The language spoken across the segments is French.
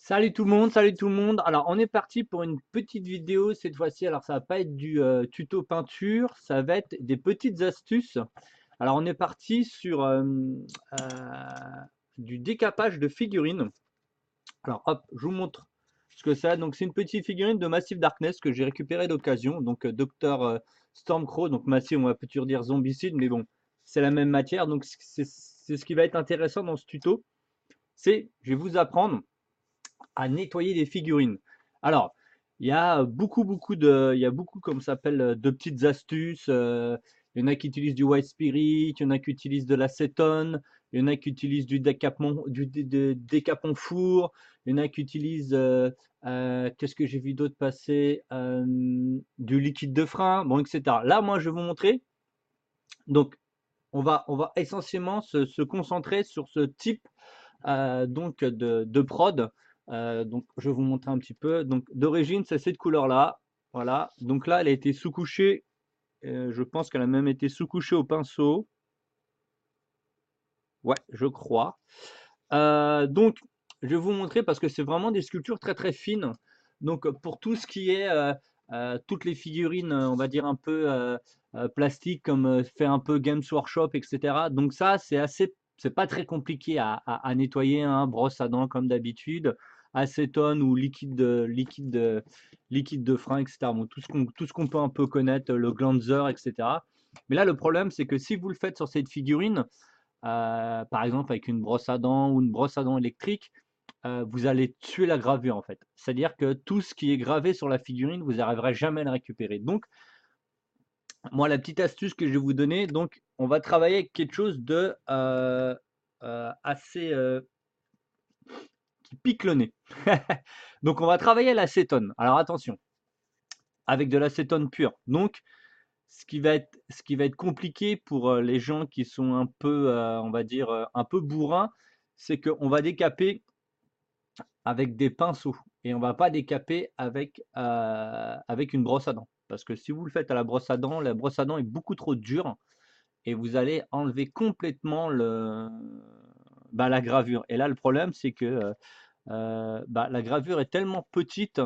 Salut tout le monde, salut tout le monde. Alors on est parti pour une petite vidéo cette fois-ci. Alors ça va pas être du tuto peinture, ça va être des petites astuces. Alors on est parti sur du décapage de figurines. Alors hop, je vous montre ce que c'est. Donc c'est une petite figurine de Massive Darkness que j'ai récupérée d'occasion. Donc Dr Stormcrow, donc Massive, on va peut-être dire zombicide, mais bon, c'est la même matière. Donc c'est ce qui va être intéressant dans ce tuto. Je vais vous apprendre à nettoyer des figurines. Alors, il y a il y a beaucoup, comme ça s'appelle, de petites astuces. Il y en a qui utilisent du white spirit, il y en a qui utilisent de l'acétone, il y en a qui utilisent du décapon four, il y en a qui utilisent, qu'est-ce que j'ai vu d'autre passer, du liquide de frein, bon, etc. Là, moi, je vais vous montrer. Donc, on va essentiellement se concentrer sur ce type donc de prod. Donc je vais vous montrer un petit peu. Donc d'origine, c'est cette couleur-là. Voilà. Donc là, elle a été sous-couchée. Je pense qu'elle a même été sous-couchée au pinceau. Ouais, je crois. Donc je vais vous montrer parce que c'est vraiment des sculptures très très fines. Donc pour tout ce qui est toutes les figurines, on va dire un peu plastiques comme fait un peu Games Workshop, etc. Donc ça, c'est pas très compliqué à nettoyer, hein, brosse à dents comme d'habitude, acétone ou liquide de frein, etc. Bon, tout ce qu'on peut un peu connaître, le Glanzer, etc. Mais là, le problème, c'est que si vous le faites sur cette figurine, par exemple avec une brosse à dents ou une brosse à dents électrique, vous allez tuer la gravure en fait. C'est-à-dire que tout ce qui est gravé sur la figurine, vous n'arriverez jamais à le récupérer. Donc, moi, la petite astuce que je vais vous donner, donc, on va travailler avec quelque chose de assez qui pique le nez. Donc, on va travailler à l'acétone. Alors attention, avec de l'acétone pur. Donc, ce qui va être compliqué pour les gens qui sont un peu, on va dire, un peu bourrins, c'est qu'on va décaper avec des pinceaux et on va pas décaper avec une brosse à dents. Parce que si vous le faites à la brosse à dents est beaucoup trop dure et vous allez enlever complètement la gravure. Et là, le problème, c'est que la gravure est tellement petite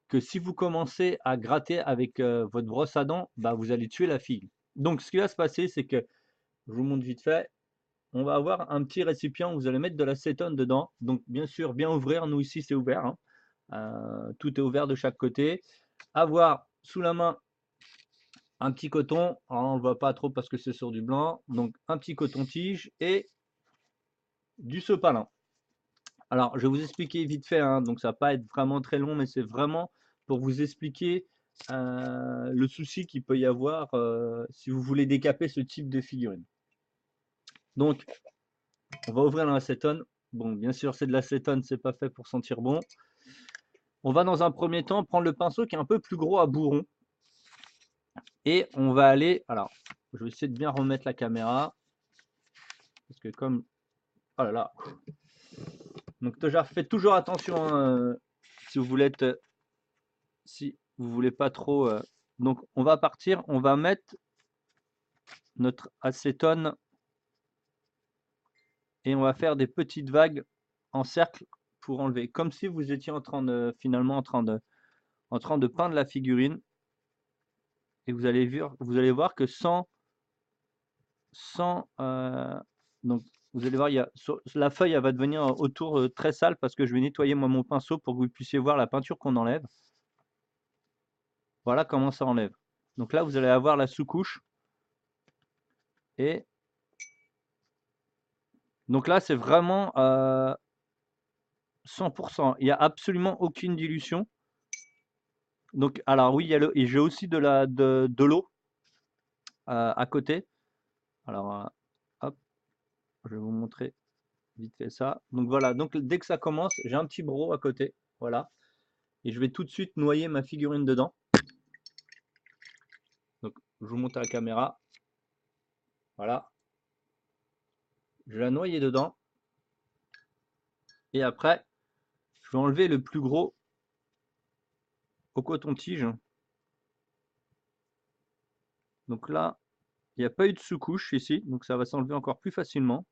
que si vous commencez à gratter avec votre brosse à dents, vous allez tuer la figue. Donc, ce qui va se passer, c'est que, je vous montre vite fait, on va avoir un petit récipient où vous allez mettre de l'acétone dedans. Donc, bien sûr, bien ouvrir. Nous, ici, c'est ouvert, hein. Tout est ouvert de chaque côté. Avoir sous la main un petit coton. Alors, on ne le voit pas trop parce que c'est sur du blanc. Donc, un petit coton-tige et du sopalin. Alors, je vais vous expliquer vite fait, hein, donc ça va pas être vraiment très long, mais c'est vraiment pour vous expliquer le souci qu'il peut y avoir si vous voulez décaper ce type de figurine. Donc, on va ouvrir l'acétone. Bon, bien sûr, c'est de l'acétone, c'est pas fait pour sentir bon. On va dans un premier temps prendre le pinceau qui est un peu plus gros à bourron et on va aller. Alors, je vais essayer de bien remettre la caméra parce que comme oh là là. Donc faites toujours attention hein, si vous voulez être, si vous voulez pas trop. Donc on va partir, on va mettre notre acétone et on va faire des petites vagues en cercle pour enlever, comme si vous étiez en train de finalement en train de peindre la figurine et vous allez voir que sans donc vous allez voir, la feuille elle va devenir autour très sale parce que je vais nettoyer moi mon pinceau pour que vous puissiez voir la peinture qu'on enlève. Voilà comment ça enlève. Donc là, vous allez avoir la sous-couche. Et donc là, c'est vraiment 100%. Il n'y a absolument aucune dilution. Donc, alors oui, il y a et j'ai aussi de l'eau à côté. Alors, hop, je vais vous montrer vite fait ça. Donc voilà, donc dès que ça commence, j'ai un petit broc à côté. Voilà. Et je vais tout de suite noyer ma figurine dedans. Donc, je vous montre à la caméra. Voilà. Je vais la noyer dedans. Et après, je vais enlever le plus gros au coton-tige. Donc là, il n'y a pas eu de sous-couche ici, donc ça va s'enlever encore plus facilement.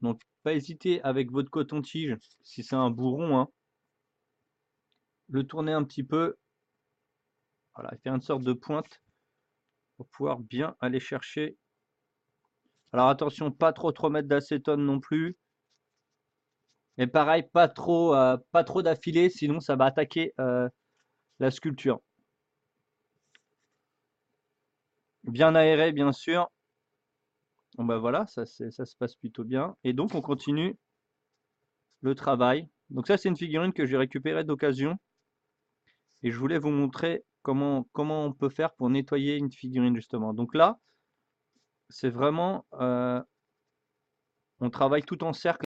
Donc, pas hésiter avec votre coton-tige, si c'est un bourron, hein, le tourner un petit peu, voilà, faire une sorte de pointe pour pouvoir bien aller chercher. Alors attention, pas trop mettre d'acétone non plus. Et pareil, pas trop d'affilée, sinon ça va attaquer la sculpture. Bien aéré, bien sûr. Bon bah voilà, ça se passe plutôt bien. Et donc on continue le travail. Donc ça c'est une figurine que j'ai récupérée d'occasion. Et je voulais vous montrer comment on peut faire pour nettoyer une figurine justement. Donc là, c'est vraiment, on travaille tout en cercle.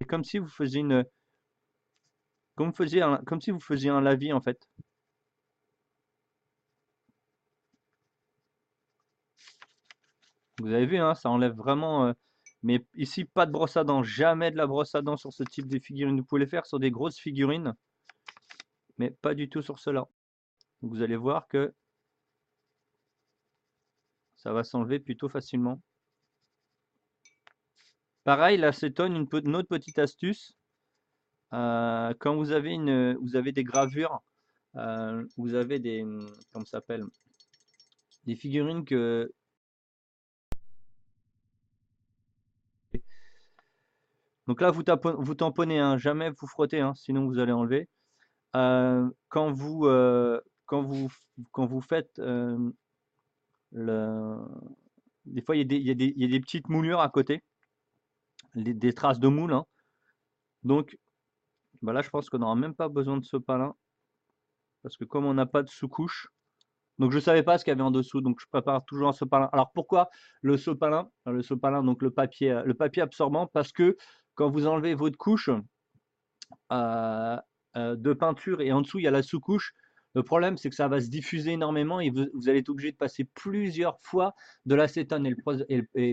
C'est comme si vous faisiez comme si vous faisiez un lavis en fait. Vous avez vu, hein, ça enlève vraiment. Mais ici, pas de brosse à dents, jamais de la brosse à dents sur ce type de figurine. Vous pouvez les faire sur des grosses figurines, mais pas du tout sur cela. Vous allez voir que ça va s'enlever plutôt facilement. Pareil, l'acétone, une autre petite astuce. Quand vous avez des gravures, vous avez comment ça s'appelle? Des figurines que. Donc là, vous tamponnez, hein, jamais vous frottez, hein, sinon vous allez enlever. Quand vous faites le, des fois il y a des petites moulures à côté, des traces de moule, hein. Donc bah là, je pense qu'on n'aura même pas besoin de sopalin parce que comme on n'a pas de sous-couche, donc je savais pas ce qu'il y avait en dessous, donc je prépare toujours un sopalin. Alors pourquoi le sopalin? Le sopalin, donc le papier absorbant, parce que quand vous enlevez votre couche de peinture et en dessous il y a la sous-couche, le problème c'est que ça va se diffuser énormément et vous allez être obligé de passer plusieurs fois de l'acétone. Et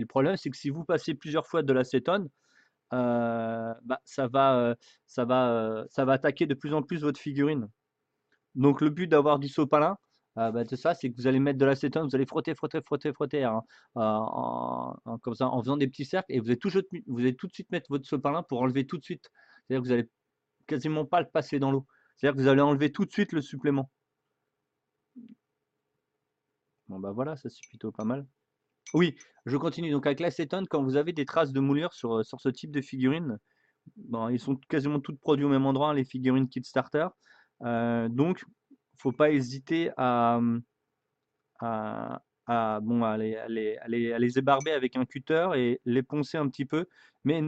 le problème c'est que si vous passez plusieurs fois de l'acétone, bah, ça va attaquer de plus en plus votre figurine. Donc le but d'avoir du sopalin, bah, de ça, c'est que vous allez mettre de l'acétone, vous allez frotter, hein, comme ça, en faisant des petits cercles, et vous allez tout de suite mettre votre sopalin pour enlever tout de suite. C'est-à-dire que vous allez quasiment pas le passer dans l'eau. C'est-à-dire que vous allez enlever tout de suite le supplément. Bon bah voilà, ça c'est plutôt pas mal. Oui, je continue. Donc avec l'acétone, quand vous avez des traces de moulure sur ce type de figurines, bon, ils sont quasiment toutes produits au même endroit, hein, les figurines Kickstarter. Donc, faut pas hésiter à, à les ébarber avec un cutter et les poncer un petit peu, mais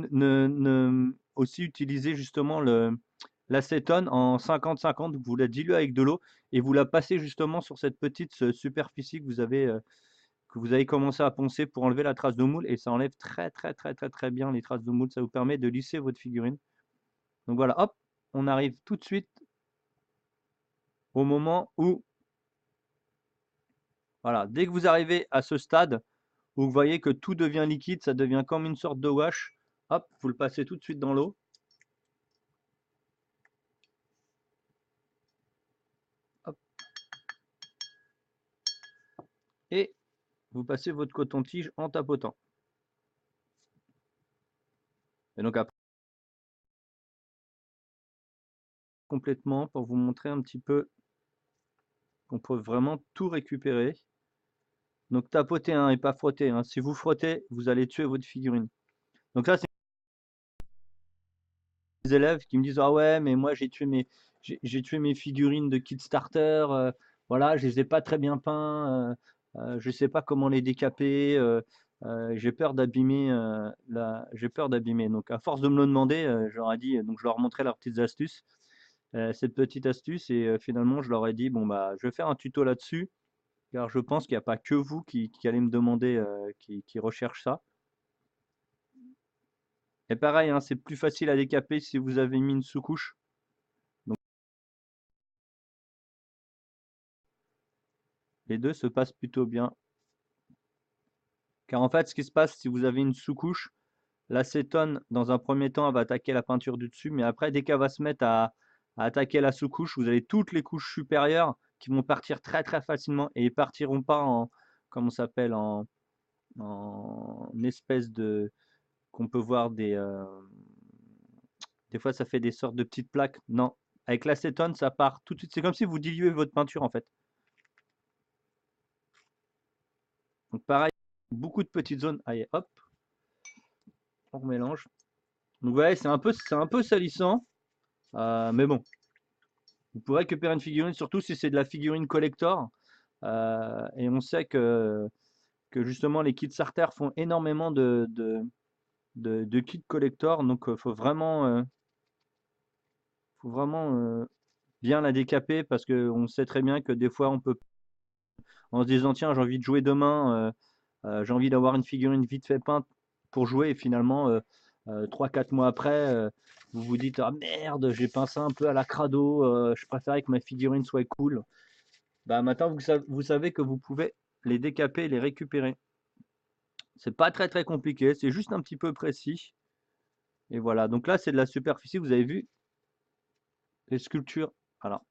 aussi utiliser justement l'acétone en 50-50, vous la diluez avec de l'eau et vous la passez justement sur cette petite superficie que vous avez commencé à poncer pour enlever la trace de moule et ça enlève très bien les traces de moule, ça vous permet de lisser votre figurine. Donc voilà, hop, on arrive tout de suite au moment où, voilà, dès que vous arrivez à ce stade où vous voyez que tout devient liquide, ça devient comme une sorte de wash, hop, vous le passez tout de suite dans l'eau. Et vous passez votre coton-tige en tapotant. Et donc après, complètement pour vous montrer un petit peu qu'on peut vraiment tout récupérer. Donc tapoter, hein, et pas frotter, hein. Si vous frottez, vous allez tuer votre figurine. Donc là, c'est des élèves qui me disent ah ouais, mais moi j'ai tué mes figurines de Kickstarter, voilà, je les ai pas très bien peints, je sais pas comment les décaper, j'ai peur d'abîmer, j'ai peur d'abîmer. Donc à force de me le demander, je leur ai dit, donc je leur montrais leurs petites astuces, cette petite astuce et finalement je leur ai dit bon bah je vais faire un tuto là-dessus, car je pense qu'il n'y a pas que vous qui allez me demander, qui recherche ça. Et pareil, hein, c'est plus facile à décaper si vous avez mis une sous-couche. Donc les deux se passent plutôt bien. Car en fait, ce qui se passe, si vous avez une sous-couche, l'acétone, dans un premier temps, elle va attaquer la peinture du dessus, mais après, dès qu'elle va se mettre à attaquer la sous-couche, vous avez toutes les couches supérieures qui vont partir très facilement et ils partiront pas comment ça s'appelle, espèce de, qu'on peut voir des fois ça fait des sortes de petites plaques. Non, avec l'acétone, ça part tout de suite. C'est comme si vous diluez votre peinture en fait. Donc pareil, beaucoup de petites zones. Allez, hop, on remélange. Donc ouais, c'est un peu salissant, mais bon, vous pourrez récupérer une figurine, surtout si c'est de la figurine collector. Et on sait que justement les kits Sarter font énormément de kits collector, donc faut vraiment bien la décaper parce qu'on sait très bien que des fois on peut, en se disant tiens j'ai envie de jouer demain, j'ai envie d'avoir une figurine vite fait peinte pour jouer et finalement 3-4 mois après vous vous dites ah merde j'ai peint ça un peu à la crado, je préférais que ma figurine soit cool. Bah maintenant vous savez que vous pouvez les décaper et les récupérer. C'est pas très très compliqué, c'est juste un petit peu précis. Et voilà, donc là c'est de la superficie, vous avez vu les sculptures. Alors,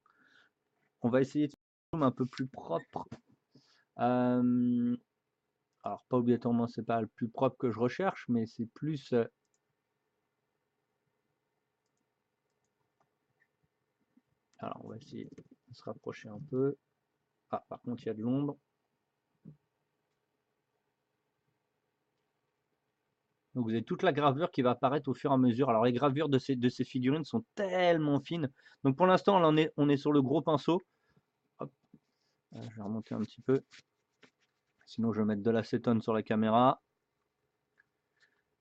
on va essayer de faire un peu plus propre. Alors, pas obligatoirement, c'est pas le plus propre que je recherche, mais c'est plus. Alors, on va essayer de se rapprocher un peu. Ah, par contre, il y a de l'ombre. Donc, vous avez toute la gravure qui va apparaître au fur et à mesure. Alors, les gravures de ces figurines sont tellement fines. Donc, pour l'instant, on est sur le gros pinceau. Hop, je vais remonter un petit peu. Sinon, je vais mettre de l'acétone sur la caméra.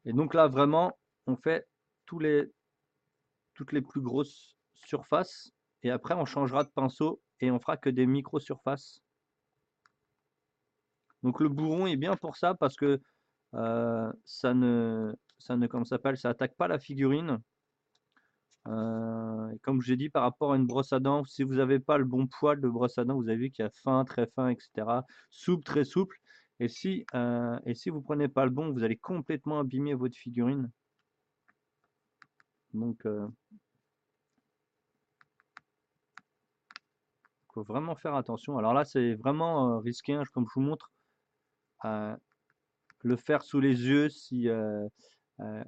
Et donc là, vraiment, on fait toutes les plus grosses surfaces. Et après, on changera de pinceau et on fera que des micro-surfaces. Donc le bourron est bien pour ça parce que comment ça s'appelle, ça attaque pas la figurine. Et comme je l'ai dit par rapport à une brosse à dents, si vous n'avez pas le bon poil de brosse à dents, vous avez vu qu'il y a fin, très fin, etc. Souple, très souple. Et si vous prenez pas le bon, vous allez complètement abîmer votre figurine. Donc faut vraiment faire attention. Alors là, c'est vraiment risqué, hein, comme je vous montre. Le faire sous les yeux si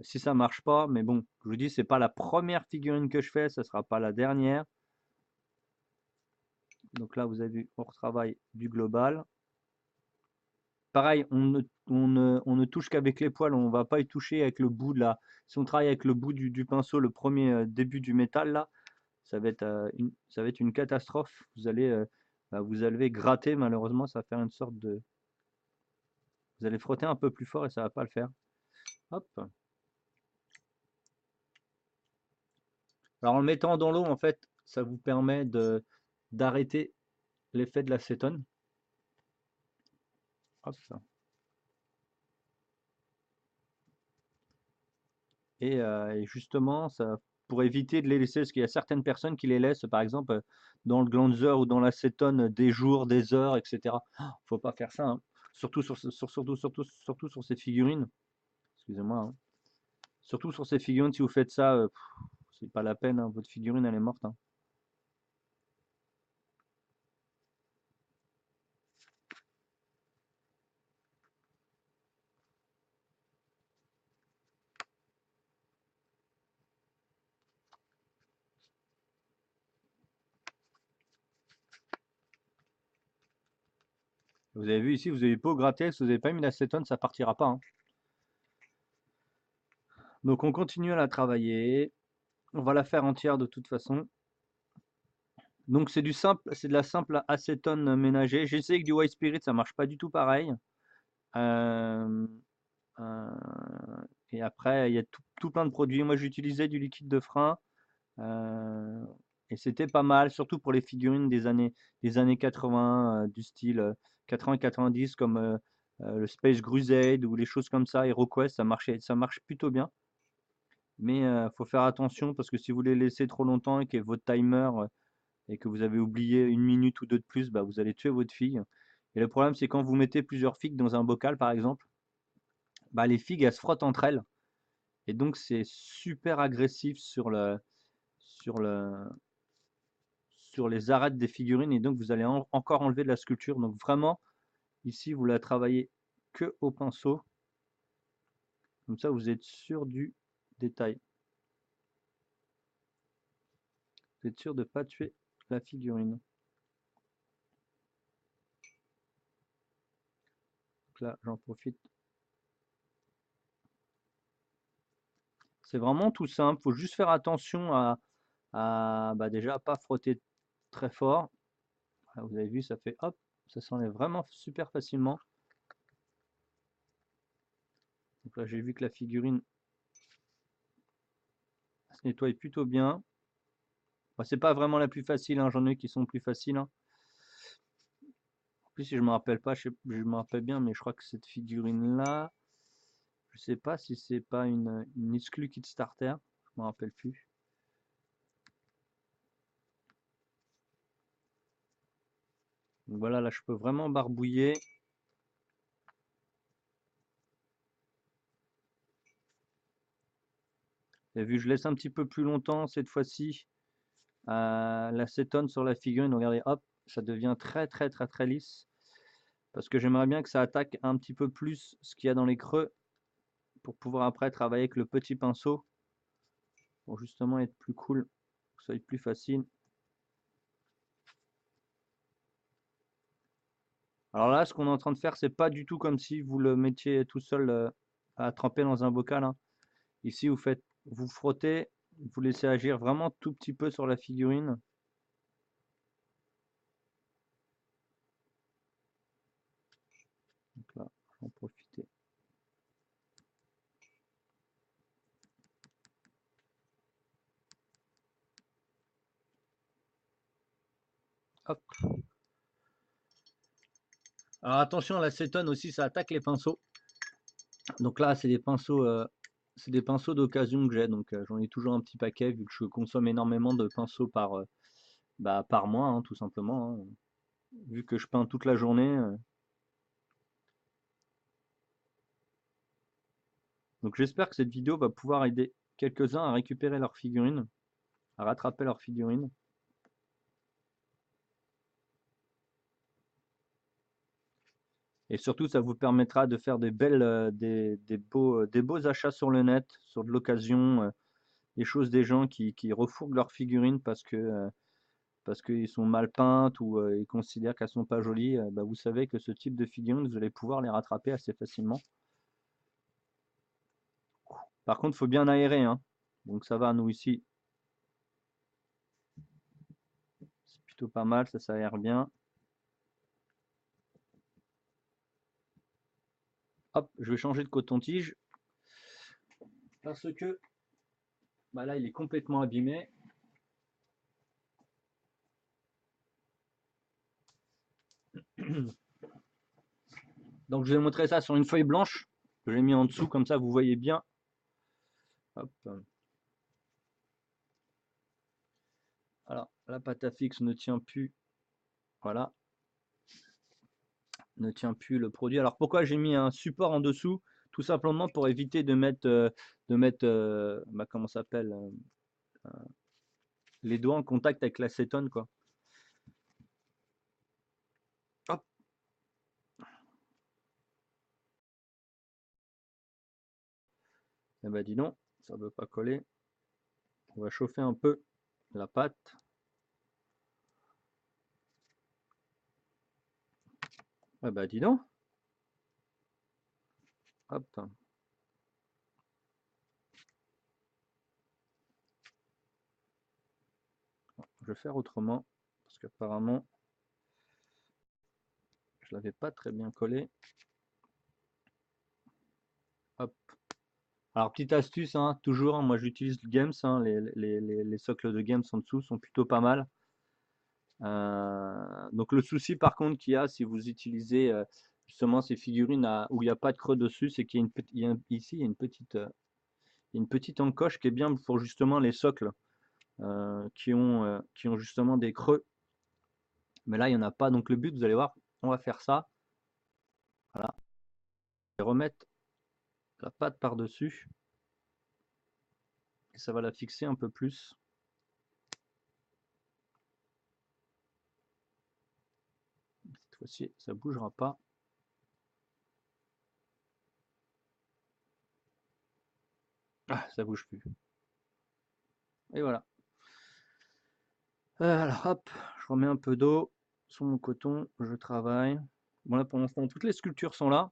ça marche pas. Mais bon, je vous dis, c'est pas la première figurine que je fais, ça sera pas la dernière. Donc là, vous avez vu, on retravaille du global. Pareil, on ne touche qu'avec les poils, on va pas y toucher avec le bout de la. Si on travaille avec le bout du pinceau, le premier début du métal là, ça va être une catastrophe. Vous allez gratter, malheureusement, ça va faire une sorte de. Vous allez frotter un peu plus fort et ça va pas le faire. Hop. Alors en le mettant dans l'eau, en fait, ça vous permet d'arrêter l'effet de l'acétone. Hop. Et justement, ça, pour éviter de les laisser, parce qu'il y a certaines personnes qui les laissent, par exemple, dans le glanzer ou dans l'acétone des jours, des heures, etc. Faut pas faire ça, hein. Surtout surtout sur ces figurines. Excusez-moi, hein. Surtout sur ces figurines, si vous faites ça, c'est pas la peine, hein. Votre figurine, elle est morte, hein. Vous avez vu ici, vous avez pas gratté, si vous n'avez pas mis l'acétone, ça partira pas, hein. Donc on continue à la travailler. On va la faire entière de toute façon. Donc c'est de la simple acétone ménager. J'essaie que du White Spirit, ça marche pas du tout pareil. Euh, euh, et après, il y a tout plein de produits. Moi, j'utilisais du liquide de frein. euh, et c'était pas mal, surtout pour les figurines des années 80, du style 80-90, comme le Space Crusade ou les choses comme ça, HeroQuest, ça marche plutôt bien. Mais faut faire attention parce que si vous les laissez trop longtemps et que votre timer et que vous avez oublié une minute ou deux de plus, bah, vous allez tuer votre figue. Et le problème, c'est quand vous mettez plusieurs figues dans un bocal, par exemple, bah, les figues, elles se frottent entre elles. Et donc, c'est super agressif sur le, sur les arêtes des figurines. Et donc, vous allez encore enlever de la sculpture. Donc, vraiment, Ici, vous la travaillez que au pinceau. Comme ça, vous êtes sûr du détail. Vous êtes sûr de ne pas tuer la figurine. Donc là, j'en profite. C'est vraiment tout simple. Il faut juste faire attention à déjà pas frotter très fort. Voilà, vous avez vu, ça fait hop, ça s'enlève vraiment super facilement. Donc là, j'ai vu que la figurine se nettoie plutôt bien. Bah, c'est pas vraiment la plus facile, hein, j'en ai qui sont plus faciles. Hein. En plus, si je me rappelle pas, je me rappelle bien, mais je crois que cette figurine-là, je sais pas si c'est pas une exclu kit starter, je me rappelle plus. Donc voilà, là je peux vraiment barbouiller. Vous avez vu, je laisse un petit peu plus longtemps cette fois-ci l'acétone sur la figurine. Regardez, hop, ça devient très lisse. Parce que j'aimerais bien que ça attaque un petit peu plus ce qu'il y a dans les creux pour pouvoir après travailler avec le petit pinceau pour justement être plus cool, que ça soit plus facile. Alors là, ce qu'on est en train de faire, c'est pas du tout comme si vous le mettiez tout seul à tremper dans un bocal. Hein. Ici, vous frottez, vous laissez agir vraiment tout petit peu sur la figurine. Donc là, j'en profiter. Hop. Alors attention, l'acétone aussi, ça attaque les pinceaux. Donc là, c'est des pinceaux d'occasion que j'ai. Donc j'en ai toujours un petit paquet vu que je consomme énormément de pinceaux par mois, hein, tout simplement. Hein. Vu que je peins toute la journée. Donc j'espère que cette vidéo va pouvoir aider quelques-uns à récupérer leurs figurines, à rattraper leurs figurines. Et surtout, ça vous permettra de faire des beaux achats sur le net, sur de l'occasion, des choses des gens qui refourguent leurs figurines parce qu'ils sont mal peintes ou ils considèrent qu'elles sont pas jolies. Bah, vous savez que ce type de figurines, vous allez pouvoir les rattraper assez facilement. Par contre, il faut bien aérer. Hein. Donc ça va, nous ici, c'est plutôt pas mal, ça s'aère bien. Hop, je vais changer de coton-tige parce que bah là, il est complètement abîmé. Donc je vais montrer ça sur une feuille blanche que j'ai mis en dessous, comme ça vous voyez bien. Hop. Alors, la pâte à fixe ne tient plus. Voilà. Ne tient plus le produit. Alors pourquoi j'ai mis un support en dessous? Tout simplement pour éviter de mettre, comment ça s'appelle, les doigts en contact avec l'acétone, quoi. Hop. Eh ben dis donc, ça ne veut pas coller. On va chauffer un peu la pâte. Eh ben dis donc. Hop. Je vais faire autrement parce qu'apparemment je l'avais pas très bien collé. Hop. Alors petite astuce, hein, toujours, hein, moi j'utilise le Games, hein, les socles de Games en dessous sont plutôt pas mal. Donc le souci par contre qu'il y a si vous utilisez justement ces figurines où il n'y a pas de creux dessus, c'est qu'il y a ici il y a une petite encoche qui est bien pour justement les socles qui ont justement des creux. Mais là il n'y en a pas, donc le but, vous allez voir, on va faire ça. Voilà. Et remettre la pâte par-dessus. Et ça va la fixer un peu plus. Cette fois-ci, ça ne bougera pas. Ah, ça bouge plus. Et voilà. Alors hop, je remets un peu d'eau sur mon coton, je travaille. Bon là pour l'instant toutes les sculptures sont là.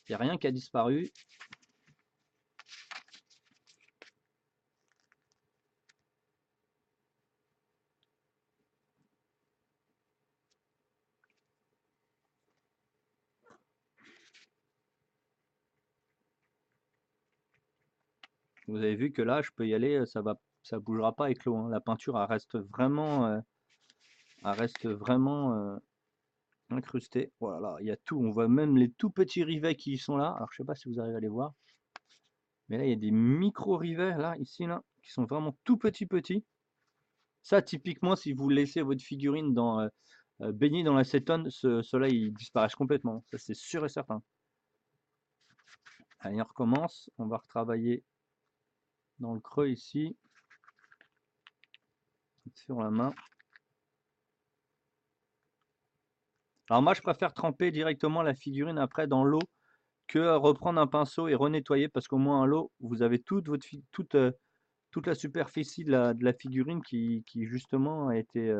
Il n'y a rien qui a disparu. Vous avez vu que là je peux y aller, ça bougera pas avec l'eau, hein. La peinture elle reste vraiment incrustée. Voilà, il y a tout. On voit même les tout petits rivets qui sont là. Alors je sais pas si vous arrivez à les voir. Mais là il y a des micro rivets là, ici là, qui sont vraiment tout petits petits. Ça typiquement si vous laissez votre figurine baignée dans l'acétone, ceux-là ils disparaissent complètement. Ça c'est sûr et certain. Allez, on recommence. On va retravailler dans le creux ici, sur la main. Alors moi, je préfère tremper directement la figurine après dans l'eau que reprendre un pinceau et renettoyer parce qu'au moins à l'eau, vous avez toute la superficie de la figurine qui justement a été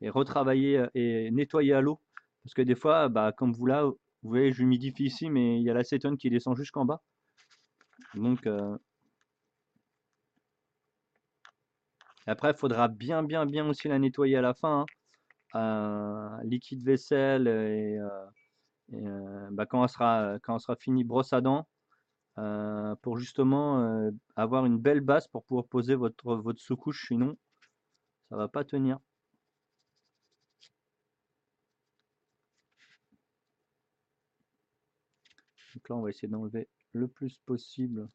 est retravaillée et nettoyée à l'eau. Parce que des fois, bah, comme vous là, vous voyez, j'humidifie ici, mais il y a l'acétone qui descend jusqu'en bas. Donc après, il faudra bien aussi la nettoyer à la fin, hein. Liquide vaisselle bah, quand elle sera finie, brosse à dents pour justement avoir une belle base pour pouvoir poser votre sous-couche, sinon ça va pas tenir. Donc là, on va essayer d'enlever le plus possible.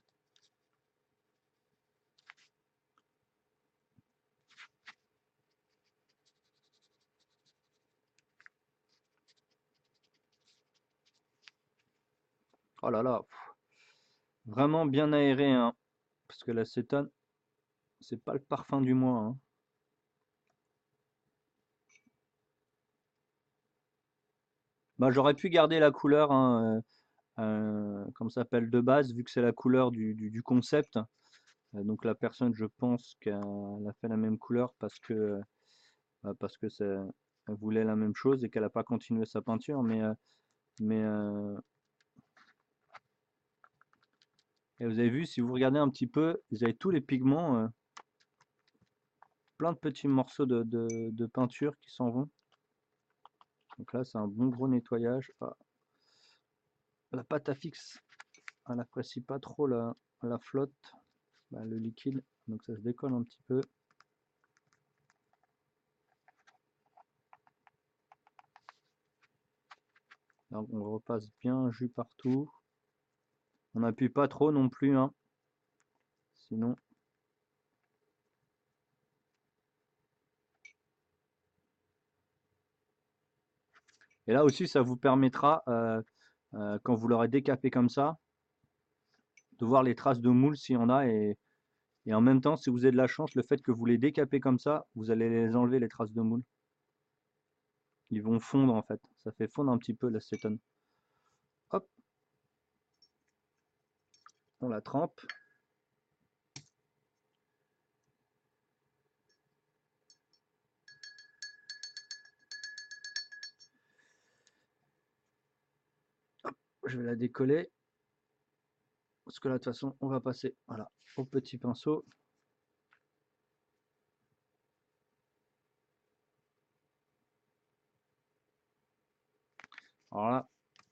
Oh là là, vraiment bien aéré, hein, parce que l'acétone, c'est pas le parfum du mois, hein. Bah, j'aurais pu garder la couleur, hein, comme ça s'appelle de base, vu que c'est la couleur du concept. Donc la personne, je pense qu'elle a fait la même couleur parce que elle voulait la même chose et qu'elle n'a pas continué sa peinture. Mais et vous avez vu, si vous regardez un petit peu, vous avez tous les pigments, plein de petits morceaux de peinture qui s'en vont. Donc là, c'est un bon gros nettoyage. Ah, la pâte à fixe, elle n'apprécie pas trop la flotte, bah, le liquide, donc ça se décolle un petit peu. Alors, on repasse bien jus partout. On n'appuie pas trop non plus, hein, sinon. Et là aussi, ça vous permettra, quand vous l'aurez décapé comme ça, de voir les traces de moule s'il y en a. Et en même temps, si vous avez de la chance, le fait que vous les décapez comme ça, vous allez les enlever, les traces de moule. Ils vont fondre en fait. Ça fait fondre un petit peu l'acétone. Hop, on la trempe. Je vais la décoller. Parce que là, de toute façon, on va passer voilà, au petit pinceau. Alors là,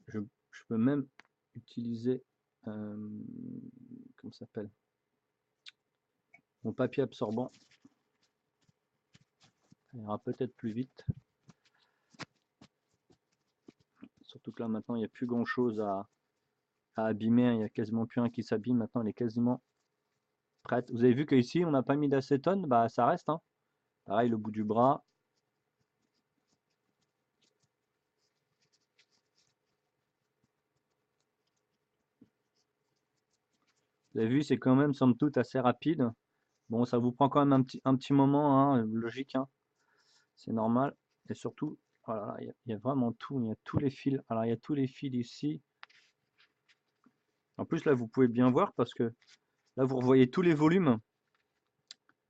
je peux même utiliser, comment ça s'appelle, mon papier absorbant. Ça ira peut-être plus vite. Surtout que là, maintenant, il n'y a plus grand-chose à abîmer. Il n'y a quasiment plus un qui s'abîme. Maintenant, elle est quasiment prête. Vous avez vu qu'ici, on n'a pas mis d'acétone. Bah, ça reste, hein. Pareil, le bout du bras. Vous avez vu, c'est quand même, somme toute, assez rapide. Bon, ça vous prend quand même un petit moment, hein, logique, hein. C'est normal. Et surtout, voilà, il y a vraiment tout. Il y a tous les fils. Alors, il y a tous les fils ici. En plus, là, vous pouvez bien voir parce que là, vous revoyez tous les volumes.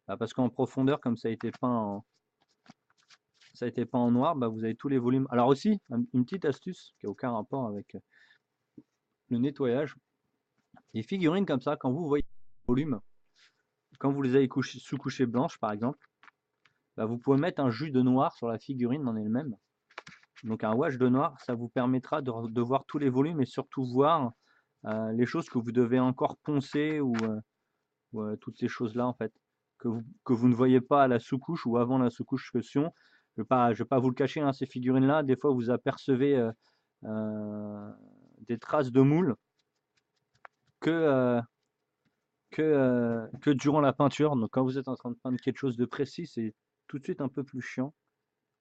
Bah, parce qu'en profondeur, comme ça a été peint en noir, bah, vous avez tous les volumes. Alors aussi, une petite astuce qui n'a aucun rapport avec le nettoyage. Les figurines comme ça, quand vous voyez les volumes, quand vous les avez sous couchée blanche par exemple, bah, vous pouvez mettre un jus de noir sur la figurine en elle-même. Donc un wash de noir, ça vous permettra de voir tous les volumes et surtout voir les choses que vous devez encore poncer ou toutes ces choses-là en fait, que vous ne voyez pas à la sous-couche ou avant la sous-couche caution. Je vais pas vous le cacher, hein, ces figurines-là, des fois vous apercevez des traces de moule que, que durant la peinture. Donc quand vous êtes en train de peindre quelque chose de précis, c'est tout de suite un peu plus chiant.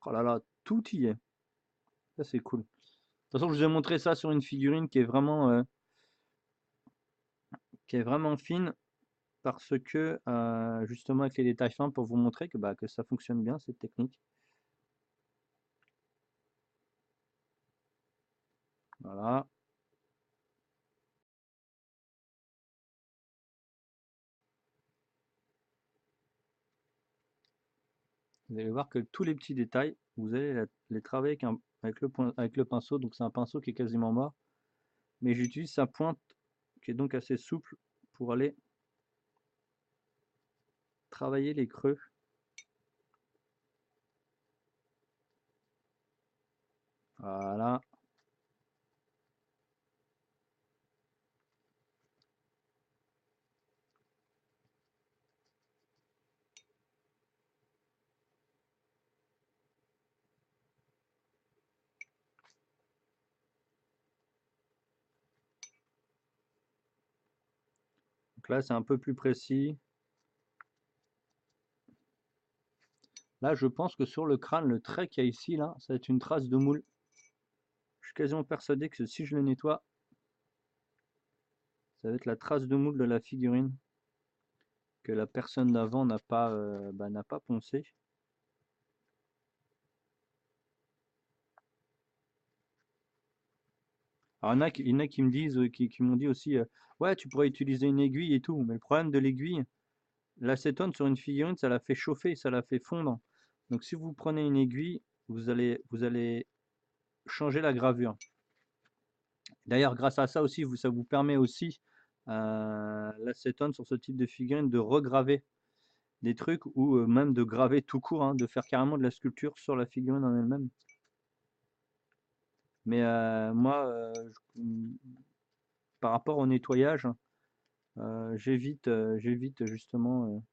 Oh là là, tout y est. Ça c'est cool. De toute façon, je vous ai montré ça sur une figurine qui est vraiment fine parce que justement avec les détails fins pour vous montrer que, bah, que ça fonctionne bien cette technique. Voilà. Vous allez voir que tous les petits détails, vous allez les travailler avec le pinceau. Donc c'est un pinceau qui est quasiment mort. Mais j'utilise sa pointe qui est donc assez souple pour aller travailler les creux. Voilà. Donc là c'est un peu plus précis. Là je pense que sur le crâne, le trait qu'il y a ici, là, ça va être une trace de moule. Je suis quasiment persuadé que si je le nettoie, ça va être la trace de moule de la figurine que la personne d'avant n'a pas poncé. Alors, il y en a qui me disent, qui m'ont dit aussi, ouais, tu pourrais utiliser une aiguille et tout. Mais le problème de l'aiguille, l'acétone sur une figurine, ça la fait chauffer, ça la fait fondre. Donc, si vous prenez une aiguille, vous allez changer la gravure. D'ailleurs, grâce à ça aussi, ça vous permet aussi, l'acétone sur ce type de figurine, de regraver des trucs ou même de graver tout court, hein, de faire carrément de la sculpture sur la figurine en elle-même. Mais moi, par rapport au nettoyage, j'évite justement,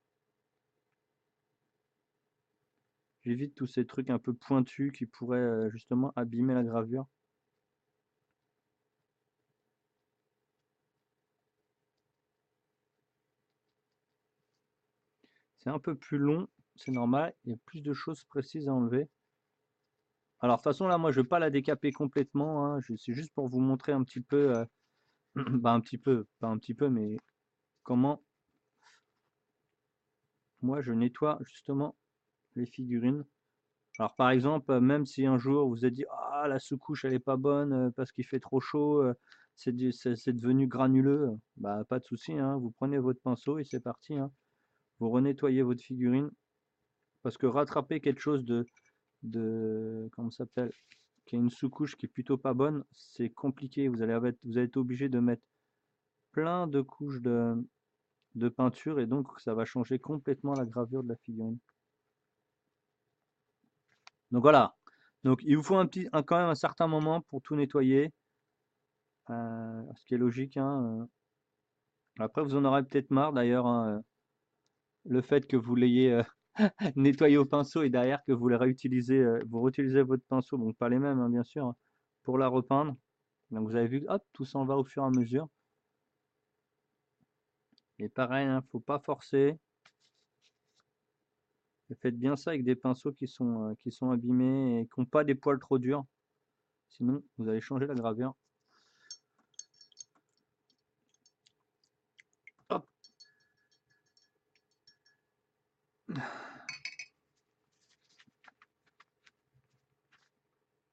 j'évite tous ces trucs un peu pointus qui pourraient justement abîmer la gravure. C'est un peu plus long, c'est normal, il y a plus de choses précises à enlever. Alors de toute façon là, moi je vais pas la décaper complètement, hein, c'est juste pour vous montrer un petit peu, bah un petit peu, pas un petit peu, mais comment moi je nettoie justement les figurines. Alors par exemple, même si un jour vous vous êtes dit ah la sous-couche elle est pas bonne parce qu'il fait trop chaud, c'est devenu granuleux, bah pas de souci, hein, vous prenez votre pinceau et c'est parti, hein. Vous renettoyez votre figurine parce que rattraper quelque chose de comment ça s'appelle, qui a une sous-couche qui est plutôt pas bonne, c'est compliqué. Vous allez être obligé de mettre plein de couches de peinture et donc ça va changer complètement la gravure de la figurine. Donc voilà. Donc il vous faut quand même un certain moment pour tout nettoyer, ce qui est logique, hein. Après vous en aurez peut-être marre d'ailleurs, hein, le fait que vous l'ayez nettoyé au pinceau et derrière que vous les réutilisez, vous réutilisez votre pinceau, donc pas les mêmes, hein, bien sûr, hein, pour la repeindre. Donc vous avez vu, hop, tout s'en va au fur et à mesure. Et pareil, hein, faut pas forcer. Et faites bien ça avec des pinceaux qui sont abîmés et qui n'ont pas des poils trop durs. Sinon, vous allez changer la gravure. Hop.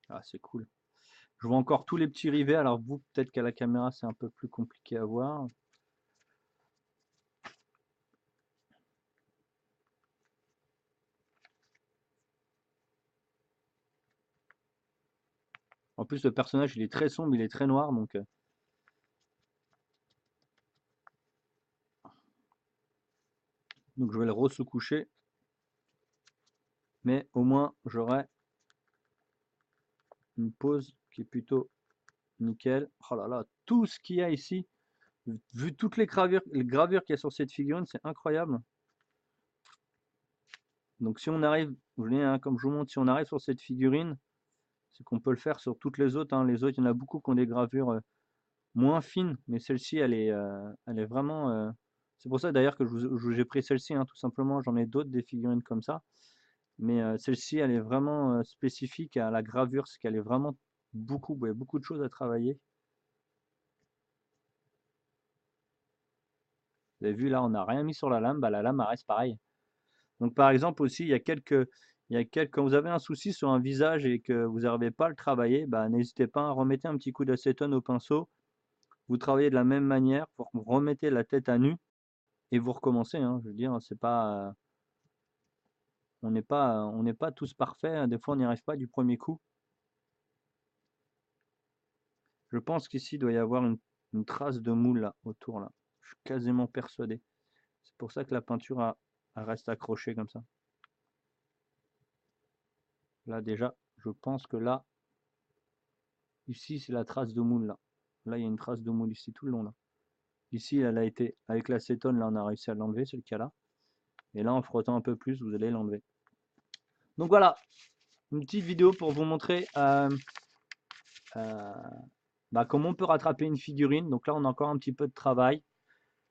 Ah, c'est cool. Je vois encore tous les petits rivets. Alors vous, peut-être qu'à la caméra, c'est un peu plus compliqué à voir. En plus, le personnage, il est très sombre, il est très noir, donc je vais le re-sous-coucher. Mais au moins, j'aurai une pose qui est plutôt nickel. Oh là là, tout ce qu'il y a ici, vu toutes les gravures qu'il y a sur cette figurine, c'est incroyable. Donc si on arrive, vous voyez, hein, comme je vous montre, si on arrive sur cette figurine, c'est qu'on peut le faire sur toutes les autres, hein. Les autres, il y en a beaucoup qui ont des gravures moins fines, mais celle-ci, elle est vraiment... C'est pour ça d'ailleurs que j'ai pris celle-ci, hein, tout simplement. J'en ai d'autres, des figurines comme ça. Mais celle-ci, elle est vraiment spécifique à la gravure, c'est qu'elle est vraiment beaucoup, ouais, beaucoup de choses à travailler. Vous avez vu là, on n'a rien mis sur la lame, bah, la lame elle reste pareille. Donc par exemple aussi, quand vous avez un souci sur un visage et que vous n'arrivez pas à le travailler, bah, n'hésitez pas à remettre un petit coup d'acétone au pinceau. Vous travaillez de la même manière, vous remettez la tête à nu et vous recommencez, hein. Je veux dire, c'est pas, on n'est pas tous parfaits, hein. Des fois, on n'y arrive pas du premier coup. Je pense qu'ici, il doit y avoir une trace de moule là, autour là. Je suis quasiment persuadé. C'est pour ça que la peinture elle reste accrochée comme ça. Là déjà, je pense que là, ici, c'est la trace de moule là. Là, il y a une trace de moule ici tout le long là. Ici, elle a été, avec l'acétone, là, on a réussi à l'enlever, c'est le cas là. Et là, en frottant un peu plus, vous allez l'enlever. Donc voilà, une petite vidéo pour vous montrer bah, comment on peut rattraper une figurine. Donc là, on a encore un petit peu de travail.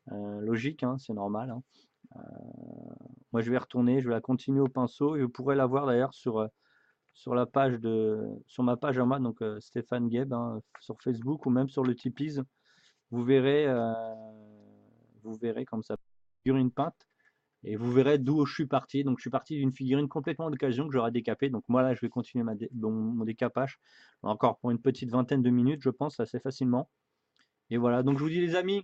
Logique, hein, c'est normal, hein. Moi, je vais retourner, je vais la continuer au pinceau. Et vous pourrez la voir d'ailleurs sur ma page à moi, donc Stéphane Gueb, hein, sur Facebook ou même sur le Tipeee. Vous verrez, comme ça, figurine peinte. Et vous verrez d'où je suis parti. Donc je suis parti d'une figurine complètement d'occasion que j'aurais décapée. Donc moi là, je vais continuer mon décapage encore pour une petite vingtaine de minutes, je pense, assez facilement. Et voilà, donc je vous dis les amis,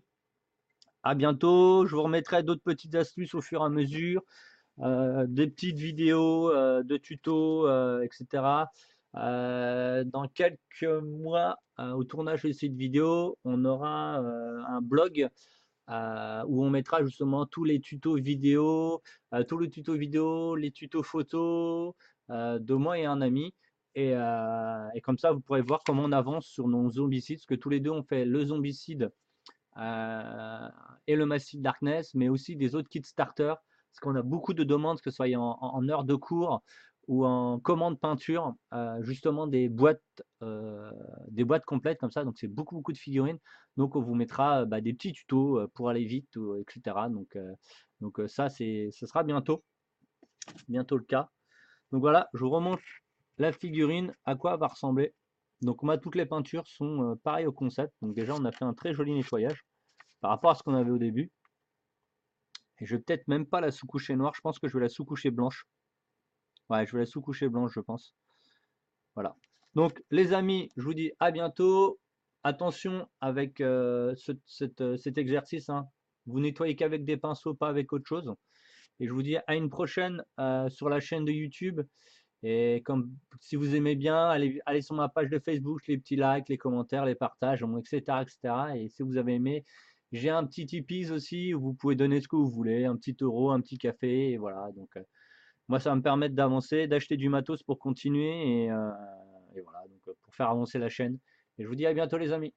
à bientôt. Je vous remettrai d'autres petites astuces au fur et à mesure. Des petites vidéos de tutos, etc. Dans quelques mois, au tournage de cette vidéo, on aura un blog où on mettra justement tous les tutos vidéo, les tutos photos de moi et un ami. Et comme ça, vous pourrez voir comment on avance sur nos zombicides, parce que tous les deux, on fait le zombicide et le Massive Darkness, mais aussi des autres kits starter, parce qu'on a beaucoup de demandes, que ce soit en heure de cours ou en commande peinture, justement des boîtes complètes comme ça, donc c'est beaucoup de figurines. Donc on vous mettra bah, des petits tutos pour aller vite, etc. Donc ça, ce sera bientôt le cas. Donc voilà, je vous remonte la figurine, à quoi elle va ressembler. Donc moi, toutes les peintures sont pareilles au concept. Donc déjà, on a fait un très joli nettoyage par rapport à ce qu'on avait au début. Et je vais peut-être même pas la sous-coucher noire, je pense que je vais la sous-coucher blanche. Ouais, je vais la sous-coucher blanche, je pense. Voilà. Donc les amis, je vous dis à bientôt. Attention avec cet exercice, hein. Vous nettoyez qu'avec des pinceaux, pas avec autre chose. Et je vous dis à une prochaine sur la chaîne de YouTube. Et comme si vous aimez bien, allez sur ma page de Facebook, les petits likes, les commentaires, les partages, etc., etc. Et si vous avez aimé, j'ai un petit Tipeee aussi où vous pouvez donner ce que vous voulez, un petit euro, un petit café, et voilà. Donc moi, ça va me permettre d'avancer, d'acheter du matos pour continuer et voilà, donc pour faire avancer la chaîne. Et je vous dis à bientôt les amis.